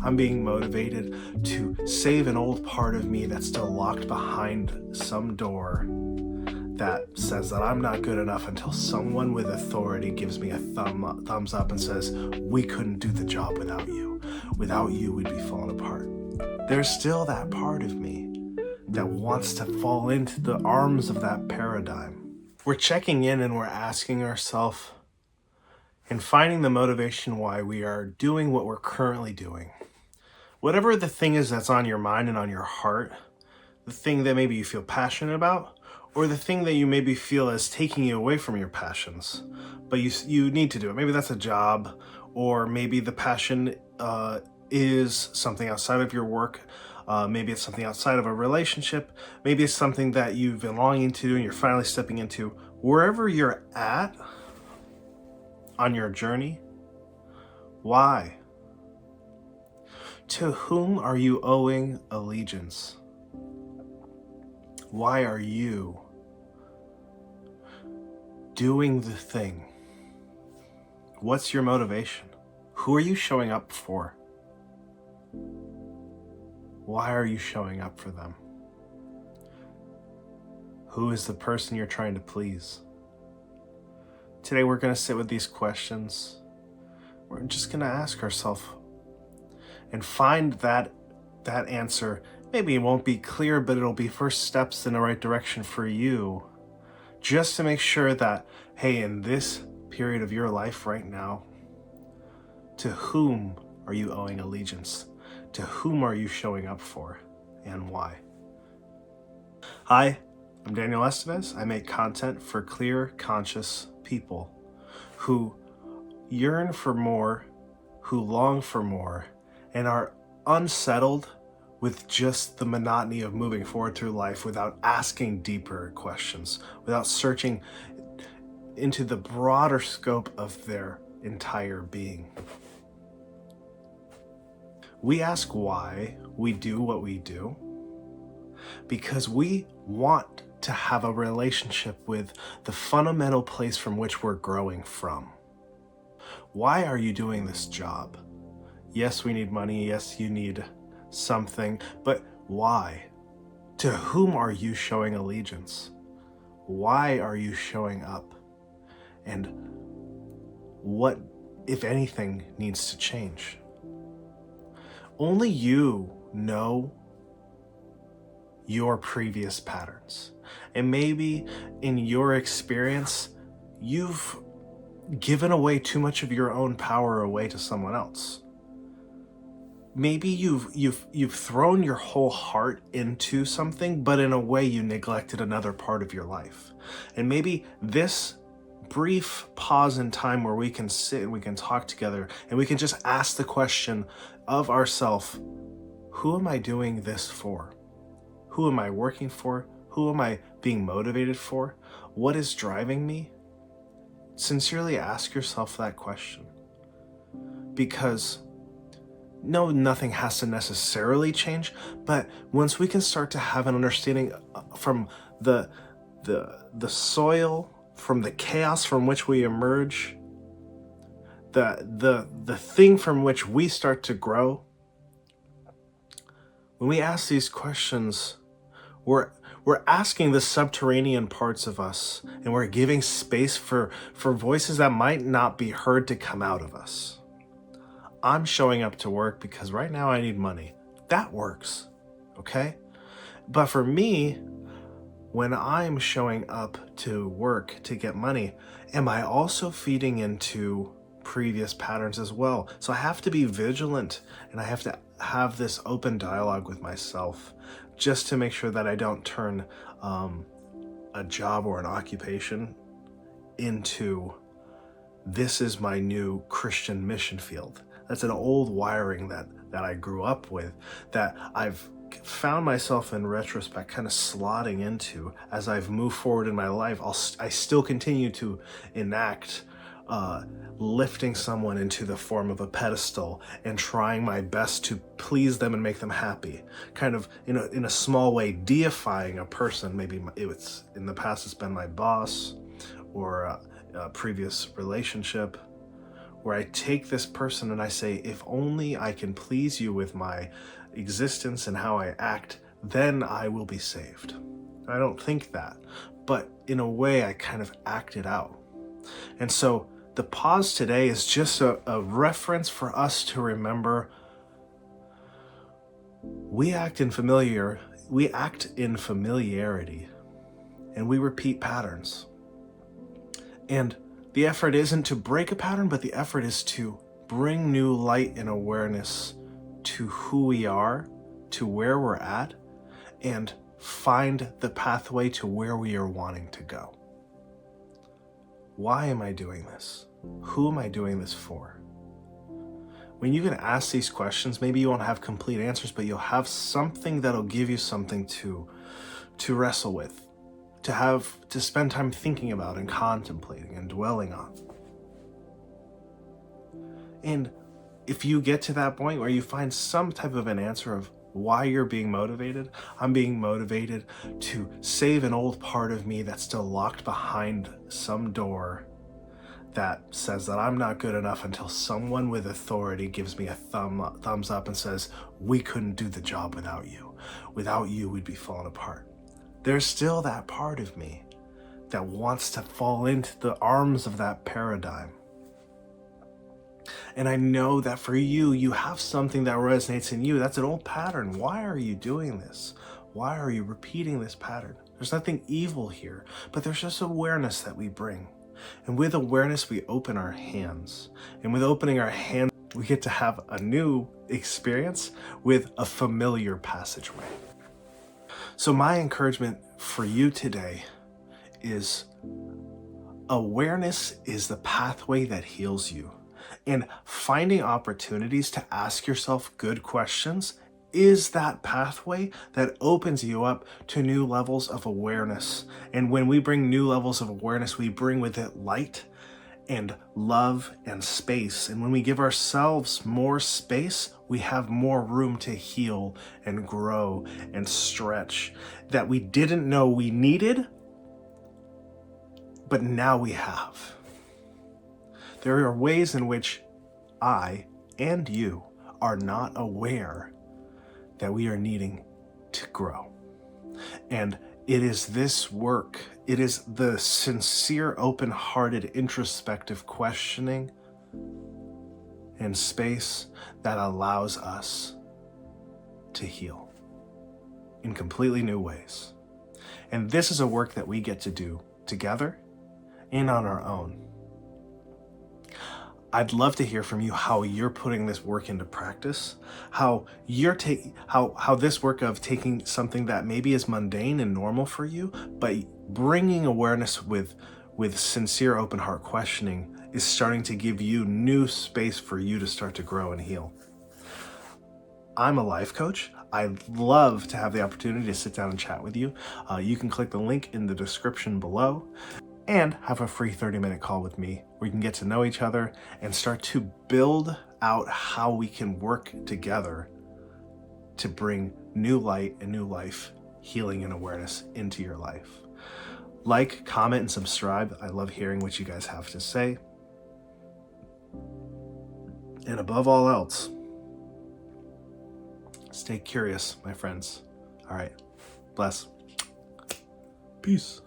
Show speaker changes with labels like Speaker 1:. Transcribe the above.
Speaker 1: I'm being motivated to save an old part of me that's still locked behind some door that says that I'm not good enough until someone with authority gives me a thumbs up and says, we couldn't do the job without you. Without you, we'd be falling apart. There's still that part of me that wants to fall into the arms of that paradigm. We're checking in and we're asking ourselves and finding the motivation why we are doing what we're currently doing. Whatever the thing is that's on your mind and on your heart, the thing that maybe you feel passionate about, or the thing that you maybe feel is taking you away from your passions, but you need to do it. Maybe that's a job, or maybe the passion is something outside of your work. Maybe it's something outside of a relationship. Maybe it's something that you've been longing to and you're finally stepping into. Wherever you're at on your journey, why? To whom are you owing allegiance? Why are you doing the thing? What's your motivation? Who are you showing up for? Why are you showing up for them? Who is the person you're trying to please? Today we're going to sit with these questions. We're just going to ask ourselves and find that answer. Maybe it won't be clear, but it'll be first steps in the right direction for you, just to make sure that, hey, in this period of your life right now, to whom are you owing allegiance? To whom are you showing up for, and why? Hi, I'm Daniel Estevez. I make content for clear, conscious people who yearn for more, who long for more, and are unsettled with just the monotony of moving forward through life without asking deeper questions, without searching into the broader scope of their entire being. We ask why we do what we do because we want to have a relationship with the fundamental place from which we're growing from. Why are you doing this job? Yes, we need money. Yes, you need something, but why? To whom are you showing allegiance? Why are you showing up? And what, if anything, needs to change? Only you know your previous patterns. And maybe in your experience, you've given away too much of your own power away to someone else. Maybe you've thrown your whole heart into something, but in a way you neglected another part of your life. And maybe this brief pause in time where we can sit and we can talk together and we can just ask the question of ourselves, who am I doing this for? Who am I working for? Who am I being motivated for? What is driving me? Sincerely ask yourself that question. Because no, nothing has to necessarily change, but once we can start to have an understanding from the soil, from the chaos from which we emerge, the thing from which we start to grow, when we ask these questions, we're asking the subterranean parts of us, and we're giving space for voices that might not be heard to come out of us. I'm showing up to work because right now I need money. That works, okay? But for me, when I'm showing up to work to get money, am I also feeding into previous patterns as well? So I have to be vigilant, and I have to have this open dialogue with myself just to make sure that I don't turn a job or an occupation into this is my new Christian mission field. That's an old wiring that I grew up with, that I've found myself in retrospect kind of slotting into as I've moved forward in my life. I still continue to enact lifting someone into the form of a pedestal and trying my best to please them and make them happy. Kind of in a small way deifying a person. Maybe it's in the past it's been my boss or a previous relationship, where I take this person and I say, if only I can please you with my existence and how I act, then I will be saved. I don't think that, but in a way I kind of act it out. And so the pause today is just a reference for us to remember we act in familiarity, and we repeat patterns. And the effort isn't to break a pattern, but the effort is to bring new light and awareness to who we are, to where we're at, and find the pathway to where we are wanting to go. Why am I doing this? Who am I doing this for? When you can ask these questions, maybe you won't have complete answers, but you'll have something that'll give you something to wrestle with, to spend time thinking about and contemplating and dwelling on. And if you get to that point where you find some type of an answer of why you're being motivated, I'm being motivated to save an old part of me that's still locked behind some door that says that I'm not good enough until someone with authority gives me a thumbs up and says, we couldn't do the job without you. Without you, we'd be falling apart. There's still that part of me that wants to fall into the arms of that paradigm. And I know that for you, you have something that resonates in you. That's an old pattern. Why are you doing this? Why are you repeating this pattern? There's nothing evil here, but there's just awareness that we bring. And with awareness, we open our hands. And with opening our hands, we get to have a new experience with a familiar passageway. So my encouragement for you today is awareness is the pathway that heals you. And finding opportunities to ask yourself good questions is that pathway that opens you up to new levels of awareness. And when we bring new levels of awareness, we bring with it light and love and space. And when we give ourselves more space, we have more room to heal and grow and stretch that we didn't know we needed, but now we have. There are ways in which I and you are not aware that we are needing to grow. And it is this work, it is the sincere, open-hearted, introspective questioning and space that allows us to heal in completely new ways. And this is a work that we get to do together and on our own. I'd love to hear from you how you're putting this work into practice, how you're how this work of taking something that maybe is mundane and normal for you, but bringing awareness with sincere open heart questioning is starting to give you new space for you to start to grow and heal. I'm a life coach. I'd love to have the opportunity to sit down and chat with you. You can click the link in the description below and have a free 30-minute call with me where you can get to know each other and start to build out how we can work together to bring new light and new life, healing and awareness into your life. Like, comment, and subscribe. I love hearing what you guys have to say. And above all else, stay curious, my friends. All right. Bless. Peace.